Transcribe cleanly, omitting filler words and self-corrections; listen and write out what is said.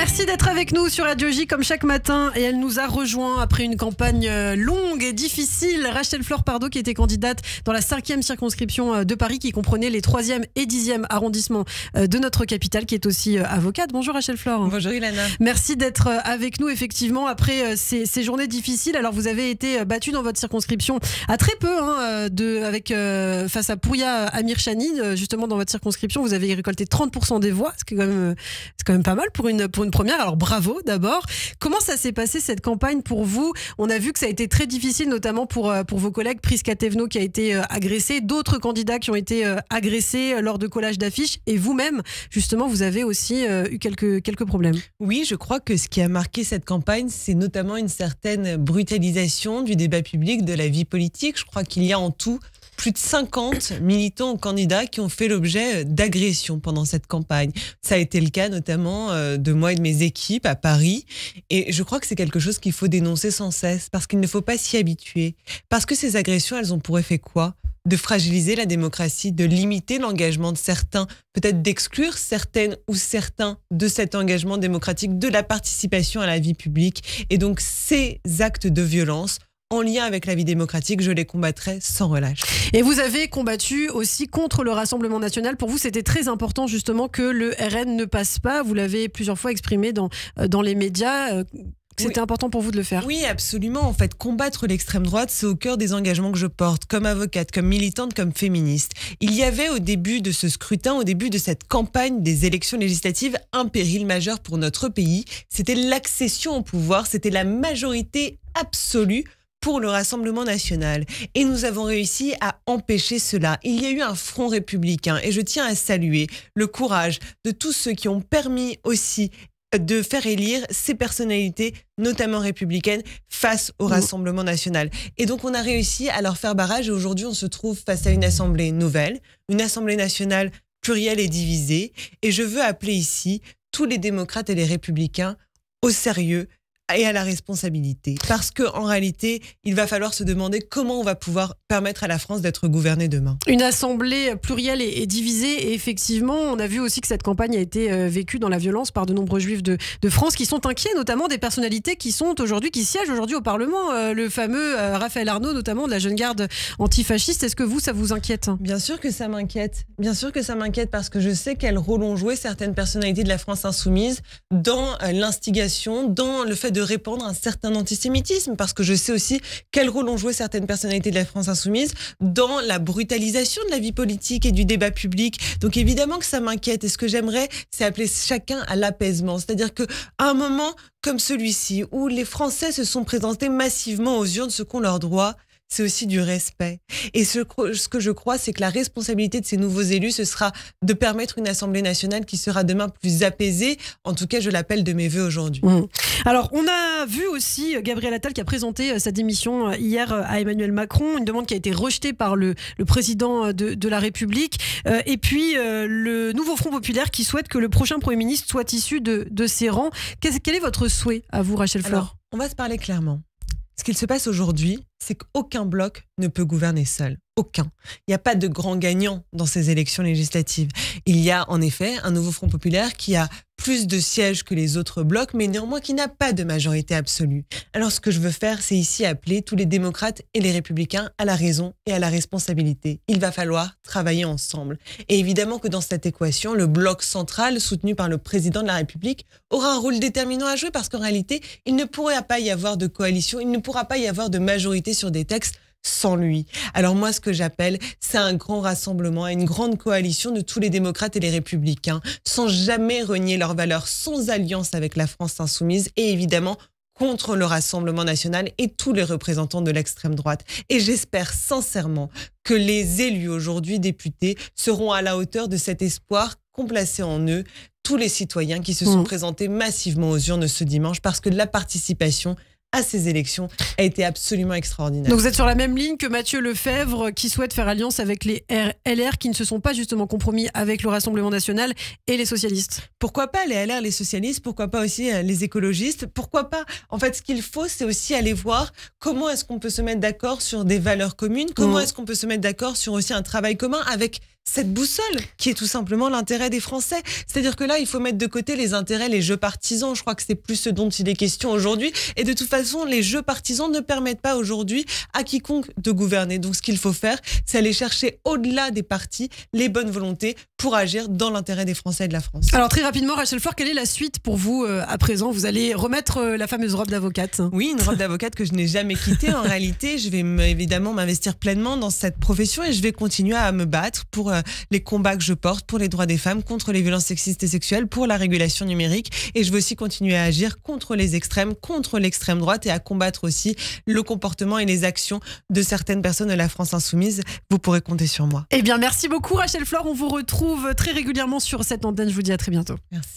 Merci d'être avec nous sur Radio J comme chaque matin et elle nous a rejoint après une campagne longue et difficile. Rachel Fleur-Pardo qui était candidate dans la 5e circonscription de Paris qui comprenait les 3e et 10e arrondissements de notre capitale, qui est aussi avocate. Bonjour Rachel Fleur. Bonjour Ilana. Merci d'être avec nous effectivement après ces journées difficiles. Alors vous avez été battue dans votre circonscription à très peu face à Pouria Amirchani, justement dans votre circonscription. Vous avez récolté 30% des voix, c'est quand même pas mal pour une première. Alors bravo d'abord. Comment ça s'est passé cette campagne pour vous? On a vu que ça a été très difficile, notamment pour vos collègues. Prisca Thévenot qui a été agressée, d'autres candidats qui ont été agressés lors de collages d'affiches, et vous-même, justement, vous avez aussi eu quelques problèmes. Oui, je crois que ce qui a marqué cette campagne, c'est notamment une certaine brutalisation du débat public, de la vie politique. Je crois qu'il y a en tout plus de 50 militants ou candidats qui ont fait l'objet d'agressions pendant cette campagne. Ça a été le cas notamment de moi et de mes équipes à Paris. Et je crois que c'est quelque chose qu'il faut dénoncer sans cesse, parce qu'il ne faut pas s'y habituer. Parce que ces agressions, elles ont pour effet quoi? De fragiliser la démocratie, de limiter l'engagement de certains, peut-être d'exclure certaines ou certains de cet engagement démocratique, de la participation à la vie publique. Et donc ces actes de violence, en lien avec la vie démocratique, je les combattrai sans relâche. Et vous avez combattu aussi contre le Rassemblement national. Pour vous, c'était très important justement que le RN ne passe pas. Vous l'avez plusieurs fois exprimé dans les médias. C'était important pour vous de le faire? Oui, absolument. En fait, combattre l'extrême droite, c'est au cœur des engagements que je porte, comme avocate, comme militante, comme féministe. Il y avait au début de ce scrutin, au début de cette campagne des élections législatives, un péril majeur pour notre pays. C'était l'accession au pouvoir, c'était la majorité absolue pour le Rassemblement national. Et nous avons réussi à empêcher cela. Il y a eu un front républicain et je tiens à saluer le courage de tous ceux qui ont permis aussi de faire élire ces personnalités, notamment républicaines, face au Rassemblement national. Et donc on a réussi à leur faire barrage et aujourd'hui on se trouve face à une assemblée nouvelle, une assemblée nationale plurielle et divisée. Et je veux appeler ici tous les démocrates et les républicains au sérieux et à la responsabilité. Parce qu'en réalité, il va falloir se demander comment on va pouvoir permettre à la France d'être gouvernée demain. Une assemblée plurielle et divisée. Et effectivement, on a vu aussi que cette campagne a été vécue dans la violence par de nombreux juifs de France qui sont inquiets, notamment des personnalités qui siègent aujourd'hui au Parlement. Le fameux Raphaël Arnaud, notamment de la Jeune Garde antifasciste. Est-ce que ça vous inquiète? Bien sûr que ça m'inquiète. Bien sûr que ça m'inquiète parce que je sais quel rôle ont joué certaines personnalités de la France insoumise dans l'instigation, dans le fait de répandre un certain antisémitisme, parce que je sais aussi quel rôle ont joué certaines personnalités de la France insoumise dans la brutalisation de la vie politique et du débat public. Donc évidemment que ça m'inquiète, et ce que j'aimerais, c'est appeler chacun à l'apaisement. C'est-à-dire qu'à un moment comme celui-ci, où les Français se sont présentés massivement aux urnes, ce qu'ont leurs droits, c'est aussi du respect. Et ce que je crois, c'est que la responsabilité de ces nouveaux élus, ce sera de permettre une Assemblée nationale qui sera demain plus apaisée. En tout cas, je l'appelle de mes vœux aujourd'hui. Alors, on a vu aussi Gabriel Attal qui a présenté sa démission hier à Emmanuel Macron, une demande qui a été rejetée par le président de la République. Et puis, le nouveau Front populaire qui souhaite que le prochain Premier ministre soit issu de ses rangs. Quel est votre souhait à vous, Rachel Fleur? Alors, on va se parler clairement. Ce qu'il se passe aujourd'hui, c'est qu'aucun bloc ne peut gouverner seul. Aucun. Il n'y a pas de grand gagnant dans ces élections législatives. Il y a en effet un nouveau Front populaire qui a plus de sièges que les autres blocs, mais néanmoins qui n'a pas de majorité absolue. Alors ce que je veux faire, c'est ici appeler tous les démocrates et les républicains à la raison et à la responsabilité. Il va falloir travailler ensemble. Et évidemment que dans cette équation, le bloc central, soutenu par le président de la République, aura un rôle déterminant à jouer, parce qu'en réalité, il ne pourra pas y avoir de coalition, il ne pourra pas y avoir de majorité sur des textes sans lui. Alors moi, ce que j'appelle, c'est un grand rassemblement, une grande coalition de tous les démocrates et les républicains, sans jamais renier leurs valeurs, sans alliance avec la France insoumise et évidemment contre le Rassemblement national et tous les représentants de l'extrême droite. Et j'espère sincèrement que les élus aujourd'hui députés seront à la hauteur de cet espoir qu'ont placé en eux tous les citoyens qui se sont présentés massivement aux urnes ce dimanche, parce que la participation à ces élections a été absolument extraordinaire. Donc vous êtes sur la même ligne que Mathieu Lefebvre, qui souhaite faire alliance avec les LR qui ne se sont pas justement compromis avec le Rassemblement national et les socialistes. Pourquoi pas les LR, les socialistes? Pourquoi pas aussi les écologistes? Pourquoi pas? En fait, ce qu'il faut, c'est aussi aller voir comment est-ce qu'on peut se mettre d'accord sur des valeurs communes, comment est-ce qu'on peut se mettre d'accord sur aussi un travail commun avec cette boussole qui est tout simplement l'intérêt des Français. C'est-à-dire que là, il faut mettre de côté les intérêts, les jeux partisans. Je crois que c'est plus ce dont il est question aujourd'hui. Et de toute façon, les jeux partisans ne permettent pas aujourd'hui à quiconque de gouverner. Donc ce qu'il faut faire, c'est aller chercher au-delà des partis les bonnes volontés pour agir dans l'intérêt des Français et de la France. Alors très rapidement, Rachel Flor, quelle est la suite pour vous à présent? Vous allez remettre la fameuse robe d'avocate. Oui, une robe d'avocate que je n'ai jamais quittée. En réalité, je vais évidemment m'investir pleinement dans cette profession et je vais continuer à me battre pour les combats que je porte, pour les droits des femmes, contre les violences sexistes et sexuelles, pour la régulation numérique. Et je vais aussi continuer à agir contre les extrêmes, contre l'extrême droite et à combattre aussi le comportement et les actions de certaines personnes de la France insoumise. Vous pourrez compter sur moi. Eh bien, merci beaucoup Rachel Flor. On vous retrouve très régulièrement sur cette antenne. Je vous dis à très bientôt. Merci.